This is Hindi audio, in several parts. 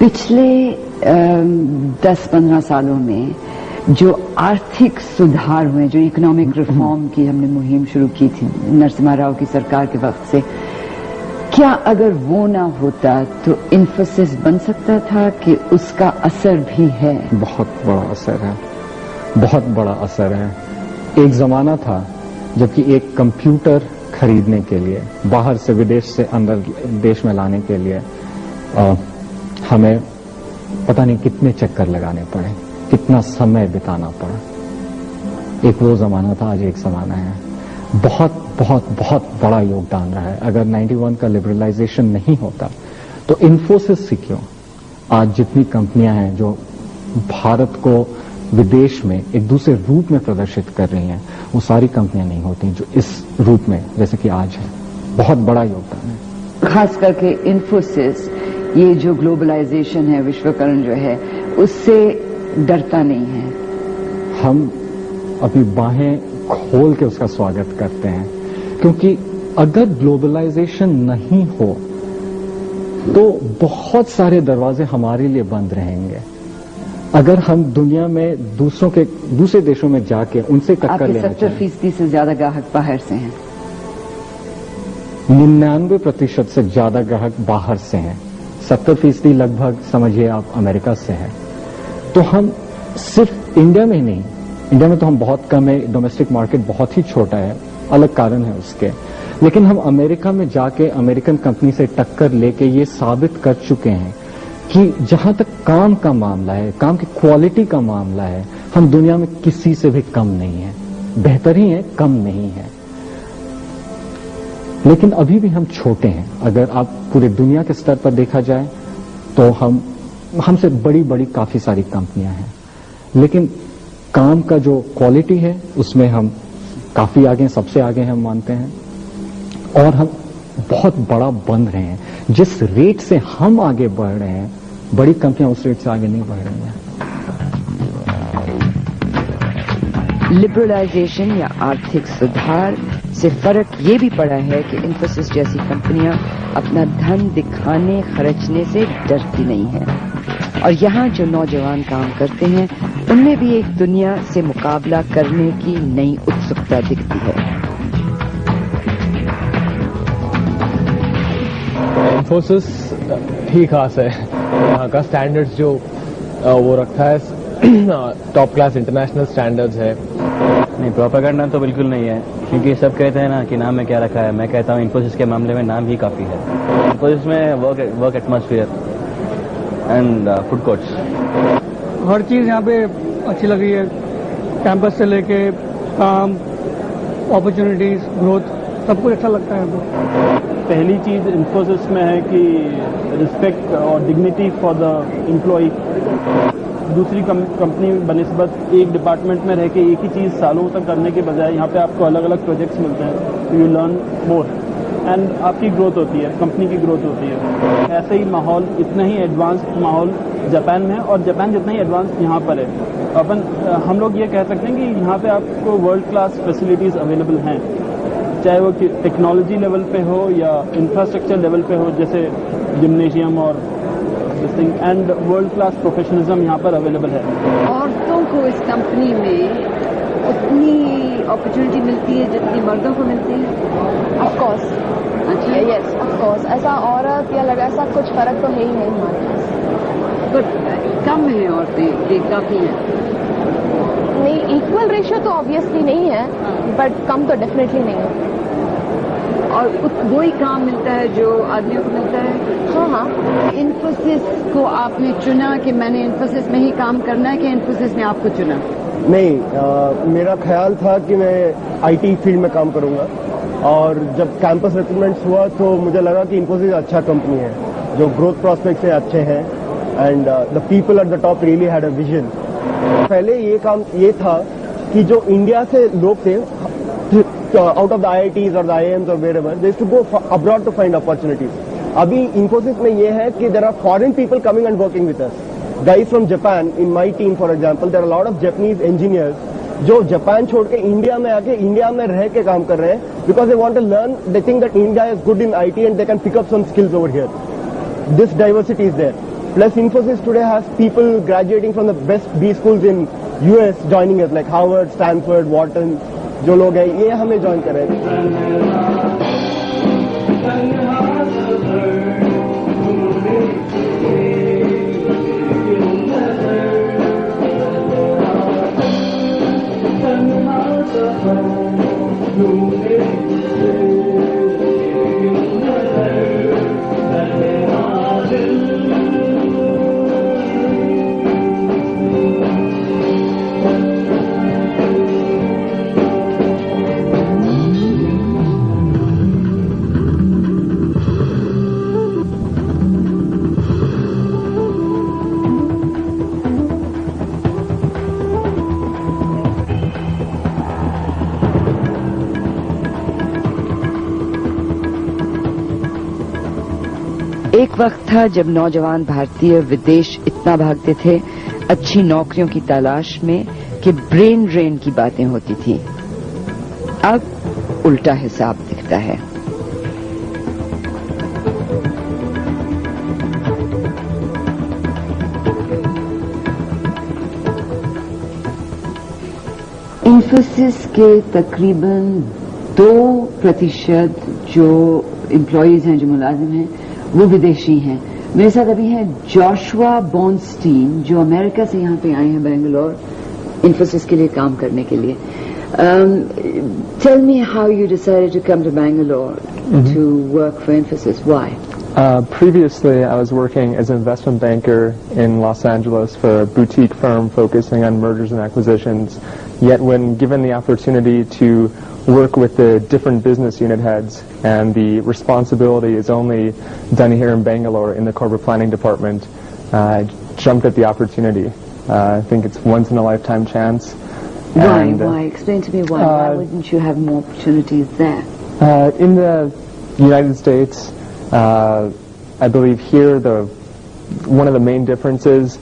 पिछले 10-15 सालों में जो आर्थिक सुधार हुए, जो इकोनॉमिक रिफॉर्म की हमने मुहिम शुरू की थी नरसिम्हा राव की सरकार के वक्त से, क्या अगर वो ना होता तो इन्फोसिस बन सकता था कि उसका असर भी है? बहुत बड़ा असर है, बहुत बड़ा असर है। एक जमाना था जबकि एक कंप्यूटर खरीदने के लिए, बाहर से विदेश से अंदर देश में लाने के लिए हमें पता नहीं कितने चक्कर लगाने पड़े, कितना समय बिताना पड़ा। एक वो जमाना था, आज एक जमाना है। बहुत बहुत बहुत बड़ा योगदान रहा है। अगर 91 का लिबरलाइजेशन नहीं होता तो इन्फोसिस से क्यों आज जितनी कंपनियां हैं जो भारत को विदेश में एक दूसरे रूप में प्रदर्शित कर रही हैं, वो सारी कंपनियां नहीं होती जो इस रूप में जैसे कि आज है। बहुत बड़ा योगदान है। खास करके इन्फोसिस ये जो ग्लोबलाइजेशन है, विश्वकरण जो है, उससे डरता नहीं है। हम अपनी बाहें खोल के उसका स्वागत करते हैं, क्योंकि अगर ग्लोबलाइजेशन नहीं हो तो बहुत सारे दरवाजे हमारे लिए बंद रहेंगे। अगर हम दुनिया में दूसरे देशों में जाके उनसे टक्कर लेना चाहें। 70% से ज्यादा ग्राहक बाहर से हैं। 99% से ज्यादा ग्राहक बाहर से हैं। 70% लगभग समझिए आप अमेरिका से हैं। तो हम सिर्फ इंडिया में ही नहीं, इंडिया में तो हम बहुत कम है, डोमेस्टिक मार्केट बहुत ही छोटा है, अलग कारण है उसके। लेकिन हम अमेरिका में जाके अमेरिकन कंपनी से टक्कर लेके ये साबित कर चुके हैं कि जहां तक काम का मामला है, काम की क्वालिटी का मामला है, हम दुनिया में किसी से भी कम नहीं है। बेहतर ही है, कम नहीं है। लेकिन अभी भी हम छोटे हैं। अगर आप पूरे दुनिया के स्तर पर देखा जाए तो हमसे बड़ी बड़ी काफी सारी कंपनियां हैं, लेकिन काम का जो क्वालिटी है उसमें हम काफी आगे हैं, सबसे आगे हम मानते हैं। और हम बहुत बड़ा बन रहे हैं। जिस रेट से हम आगे बढ़ रहे हैं, बड़ी कंपनियां उस रेट से आगे नहीं बढ़ रही हैं। लिबरलाइजेशन या आर्थिक सुधार से फर्क ये भी पड़ा है कि इन्फोसिस जैसी कंपनियां अपना धन दिखाने खर्चने से डरती नहीं हैं। और यहाँ जो नौजवान काम करते हैं उनमें भी एक दुनिया से मुकाबला करने की नई उत्सुकता दिखती है। इन्फोसिस ही खास है। यहाँ का स्टैंडर्ड्स जो वो रखा है, टॉप क्लास इंटरनेशनल स्टैंडर्ड्स है। नहीं, प्रोपेगेंडा तो बिल्कुल नहीं है, क्योंकि सब कहते हैं ना कि नाम में क्या रखा है। मैं कहता हूँ इन्फोसिस के मामले में नाम ही काफी है। इन्फोसिस में work atmosphere and food courts, हर चीज यहाँ पे अच्छी लग रही है। कैंपस से लेके काम, अपॉर्चुनिटीज, ग्रोथ, सब कुछ अच्छा लगता है। पहली चीज इन्फोसिस में है कि रिस्पेक्ट और डिग्निटी फॉर द एम्प्लॉय। दूसरी कंपनी बनिस्बत एक डिपार्टमेंट में रह के एक ही चीज सालों तक करने के बजाय यहाँ पे आपको अलग अलग प्रोजेक्ट्स मिलते हैं, तो यू लर्न मोर एंड आपकी ग्रोथ होती है, कंपनी की ग्रोथ होती है। ऐसे ही माहौल, इतना ही एडवांस्ड माहौल जापान में है, और जापान जितना ही एडवांस यहाँ पर है। हम लोग ये कह सकते हैं कि यहाँ पे आपको वर्ल्ड क्लास फैसिलिटीज अवेलेबल हैं, चाहे वो टेक्नोलॉजी लेवल पे हो या इंफ्रास्ट्रक्चर लेवल पे हो, जैसे जिम्नेशियम और एंड वर्ल्ड क्लास प्रोफेशनलिज्म यहाँ पर अवेलेबल है। औरतों को इस कंपनी में उतनी अपॉर्चुनिटी मिलती है जितनी मर्दों को मिलती है? ऑफ कोर्स, अच्छा, यस, ऑफ कोर्स। ऐसा औरत या लगा ऐसा कुछ फर्क तो है ही नहीं हमारे पास। बट कम है औरतें, काफी है। नहीं, इक्वल रेशियो तो ऑब्वियसली नहीं है, बट कम तो डेफिनेटली नहीं है। और वही काम मिलता है जो आदमियों को मिलता है। हाँ हाँ। इन्फोसिस को आपने चुना कि मैंने इन्फोसिस में ही काम करना है, कि इन्फोसिस ने आपको चुना? नहीं, मेरा ख्याल था कि मैं आईटी फील्ड में काम करूंगा, और जब कैंपस रिक्रूटमेंट हुआ तो मुझे लगा कि इन्फोसिस अच्छा कंपनी है, जो ग्रोथ प्रोस्पेक्ट से अच्छे हैं, and the people at the top really had a vision. पहले ये काम ये था कि जो इंडिया से लोग थे, out of the IITs or the IIMs or wherever, they used to go abroad to find opportunities. अभी Infosys में ये है कि there are foreign people coming and working with us. Guys from Japan, in my team for example, there are a lot of Japanese engineers जो जापान छोड़ के इंडिया में आके इंडिया में रह के काम कर रहे हैं, because they want to learn, they think that India is good in IT and they can pick up some skills over here. This diversity is there. Plus, Infosys today has people graduating from the best B schools in US joining us, like Harvard, Stanford, Wharton. जो लोग हैं ये हमें ज्वाइन कर रहे हैं. एक वक्त था जब नौजवान भारतीय विदेश इतना भागते थे अच्छी नौकरियों की तलाश में कि ब्रेन ड्रेन की बातें होती थी. अब उल्टा हिसाब दिखता है. इन्फोसिस के तकरीबन 2% जो एम्प्लॉयज हैं, जो मुलाजिम हैं, वो विदेशी हैं. मेरे साथ अभी हैं जोशुआ बॉर्नस्टीन, जो अमेरिका से यहाँ पे आए हैं बेंगलोर इन्फोसिस के लिए काम करने के लिए. Tell me how you decided to come to Bangalore to work for Infosys. Why? Previously, I was working as an investment banker in Los Angeles for a boutique firm focusing on mergers and acquisitions. Yet when given the opportunity to work with the different business unit heads, and the responsibility is only done here in Bangalore in the corporate planning department, I jumped at the opportunity. I think it's once in a lifetime chance. Why? Why? Explain to me why. Why wouldn't you have more opportunities there? In the United States, I believe here one of the main differences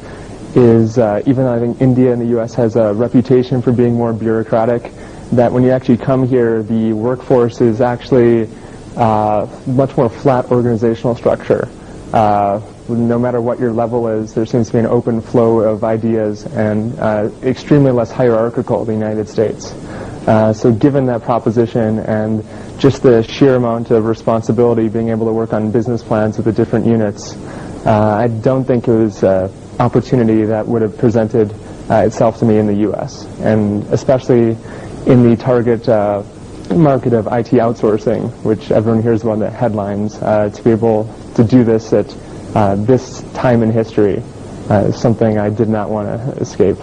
is even though I think India and the U.S. has a reputation for being more bureaucratic, that when you actually come here, the workforce is actually much more flat organizational structure. No matter what your level is, there seems to be an open flow of ideas and extremely less hierarchical in the United States. So given that proposition and just the sheer amount of responsibility, being able to work on business plans with the different units, I don't think it was an opportunity that would have presented itself to me in the U.S. and especially in the target market of IT outsourcing, which everyone hears about in the headlines. To be able to do this at this time in history is something I did not want to escape.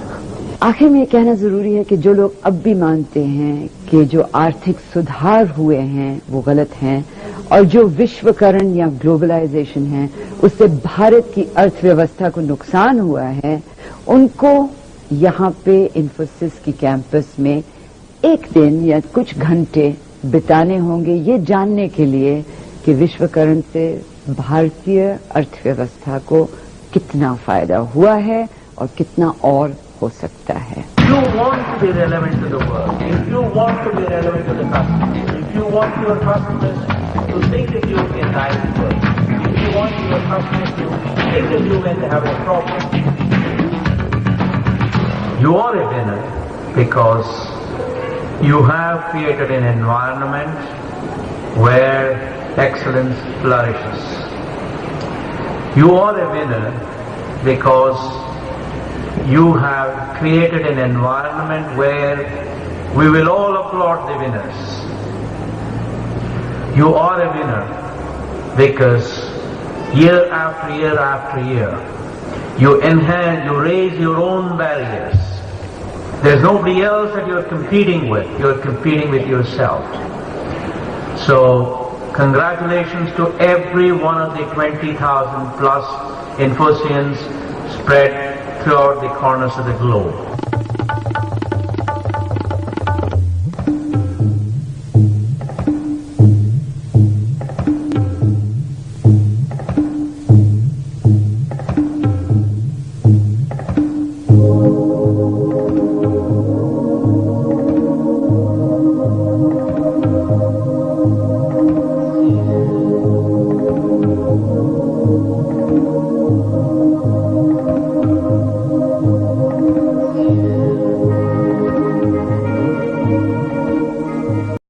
आखिर में ये कहना जरूरी है कि जो लोग अब भी मानते हैं कि जो आर्थिक सुधार हुए हैं वो गलत हैं और जो विश्वकरण या ग्लोबलाइजेशन है उससे भारत की अर्थव्यवस्था को नुकसान हुआ है, उनको यहाँ पे इन्फोसिस की कैंपस में एक दिन या कुछ घंटे बिताने होंगे ये जानने के लिए कि विश्वकरण से भारतीय अर्थव्यवस्था को कितना फायदा हुआ है और कितना और हो सकता है. You want to be relevant to the world. If you want to be relevant to the customers, if you want your customers to think of you in nice way, if you want your customers to think of you when they have a problem, you are a winner because you have created an environment where excellence flourishes. You are a winner because you have created an environment where we will all applaud the winners. You are a winner because year after year after year, you raise your own barriers. There's nobody else that you're competing with. You're competing with yourself. So, congratulations to every one of the 20,000 plus Infosians spread throughout the corners of the globe.